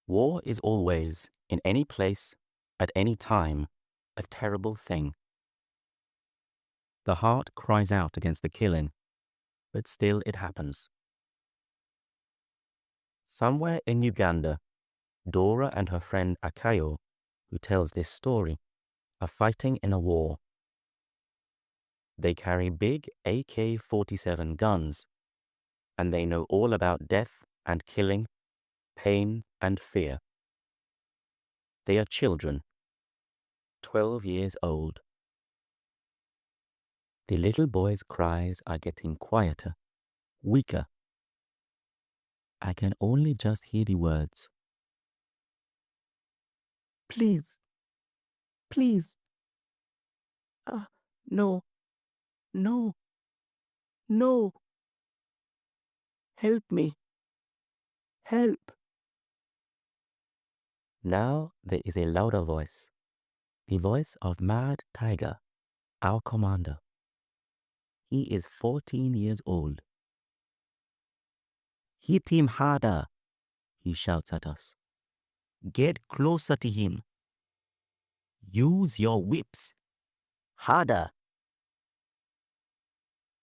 War is always, in any place, at any time, a terrible thing. The heart cries out against the killing, but still it happens. Somewhere in Uganda, Dora and her friend Akayo, who tells this story, are fighting in a war. They carry big AK-47 guns, and they know all about death and killing, pain and fear. They are children, 12 years old. The little boy's cries are getting quieter, weaker. I can only just hear the words. Please, please. No, no, no. Help me. Help. Now there is a louder voice. The voice of Mad Tiger, our commander. He is 14 years old. Hit him harder, he shouts at us. Get closer to him. Use your whips. Harder.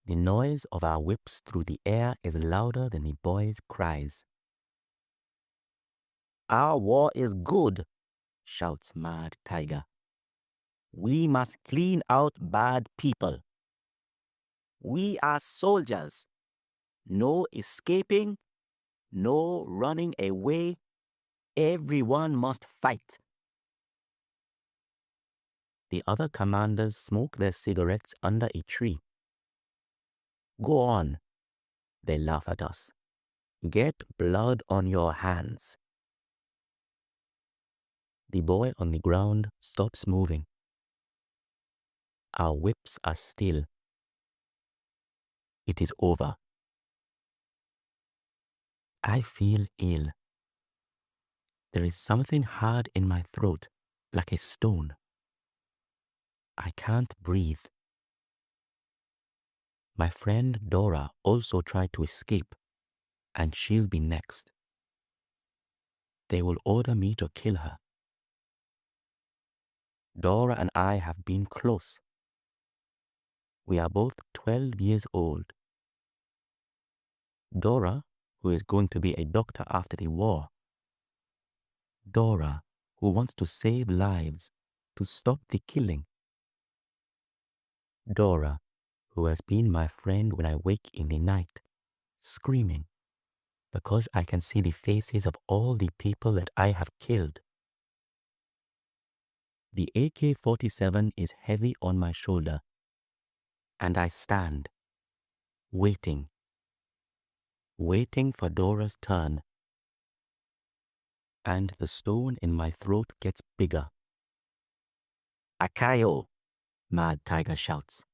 The noise of our whips through the air is louder than the boy's cries. Our war is good, shouts Mad Tiger. We must clean out bad people. We are soldiers. No escaping, no running away. Everyone must fight. The other commanders smoke their cigarettes under a tree. Go on, they laugh at us. Get blood on your hands. The boy on the ground stops moving. Our whips are still. It is over. I feel ill. There is something hard in my throat, like a stone. I can't breathe. My friend Dora also tried to escape, and she'll be next. They will order me to kill her. Dora and I have been close. We are both 12 years old. Dora, who is going to be a doctor after the war. Dora, who wants to save lives, to stop the killing. Dora, who has been my friend when I wake in the night, screaming, because I can see the faces of all the people that I have killed. The AK-47 is heavy on my shoulder, and I stand, waiting for Dora's turn. And the stone in my throat gets bigger. Akayo, Mad Tiger shouts.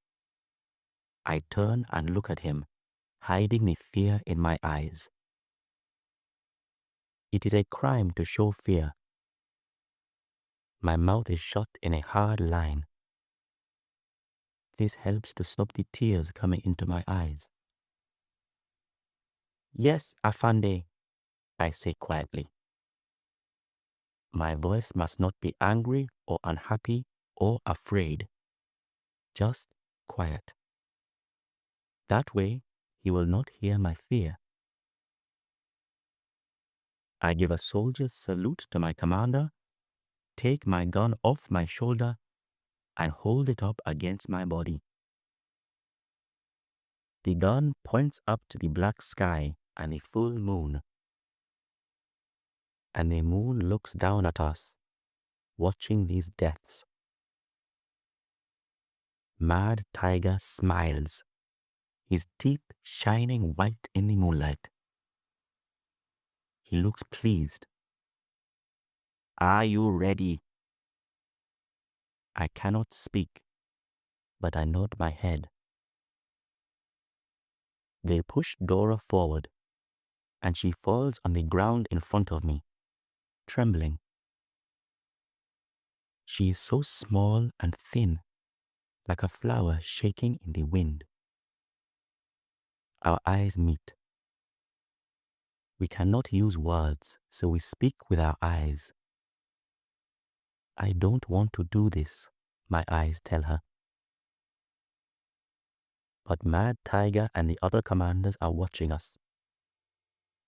I turn and look at him, hiding the fear in my eyes. It is a crime to show fear. My mouth is shut in a hard line. This helps to stop the tears coming into my eyes. Yes, Afande, I say quietly. My voice must not be angry or unhappy or afraid. Just quiet. That way, he will not hear my fear. I give a soldier's salute to my commander, take my gun off my shoulder, and hold it up against my body. The gun points up to the black sky and the full moon. And the moon looks down at us, watching these deaths. Mad Tiger smiles, his teeth shining white in the moonlight. He looks pleased. Are you ready? I cannot speak, but I nod my head. They push Dora forward, and she falls on the ground in front of me, trembling. She is so small and thin, like a flower shaking in the wind. Our eyes meet. We cannot use words, so we speak with our eyes. I don't want to do this, my eyes tell her. But Mad Tiger and the other commanders are watching us.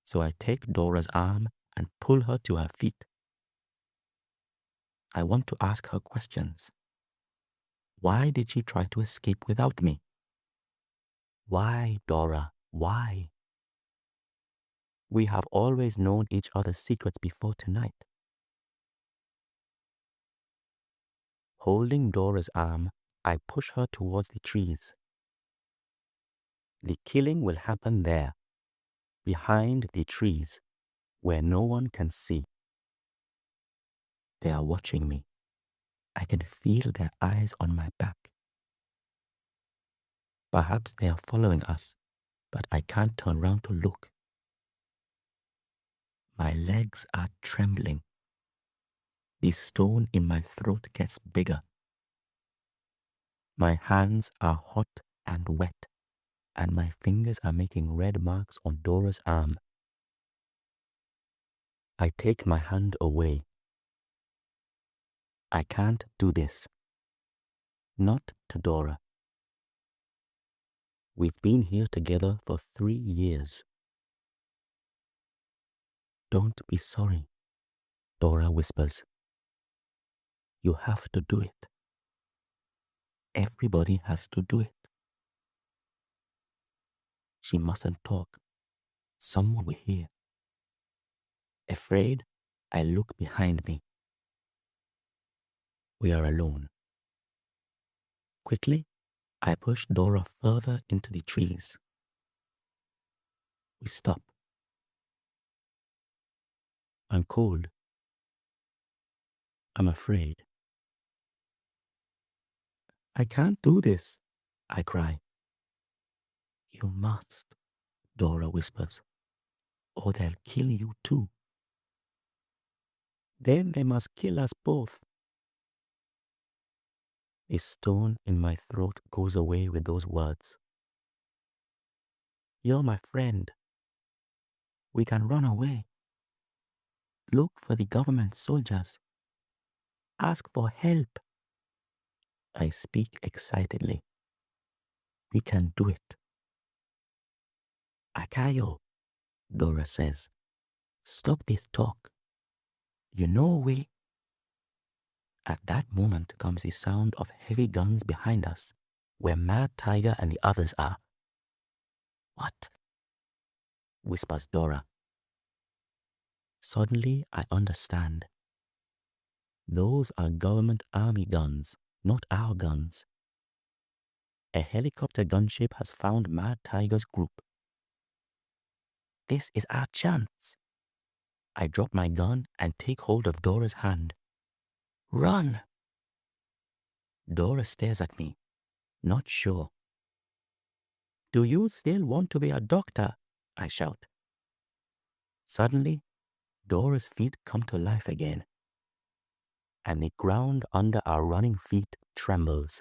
So I take Dora's arm and pull her to her feet. I want to ask her questions. Why did she try to escape without me? Why, Dora, why? We have always known each other's secrets before tonight. Holding Dora's arm, I push her towards the trees. The killing will happen there, behind the trees, where no one can see. They are watching me. I can feel their eyes on my back. Perhaps they are following us, but I can't turn round to look. My legs are trembling. The stone in my throat gets bigger. My hands are hot and wet, and my fingers are making red marks on Dora's arm. I take my hand away. I can't do this. Not to Dora. We've been here together for 3 years. Don't be sorry, Dora whispers. You have to do it. Everybody has to do it. She mustn't talk. Someone will hear. Afraid, I look behind me. We are alone. Quickly, I push Dora further into the trees. We stop. I'm cold. I'm afraid. I can't do this, I cry. You must, Dora whispers, or they'll kill you too. Then they must kill us both. A stone in my throat goes away with those words. You're my friend. We can run away. Look for the government soldiers. Ask for help. I speak excitedly. We can do it. Akayo, Dora says. Stop this talk. You know we... At that moment comes the sound of heavy guns behind us, where Mad Tiger and the others are. What? Whispers Dora. Suddenly I understand. Those are government army guns, not our guns. A helicopter gunship has found Mad Tiger's group. This is our chance. I drop my gun and take hold of Dora's hand. Run! Dora stares at me, not sure. Do you still want to be a doctor? I shout. Suddenly, Dora's feet come to life again, and the ground under our running feet trembles.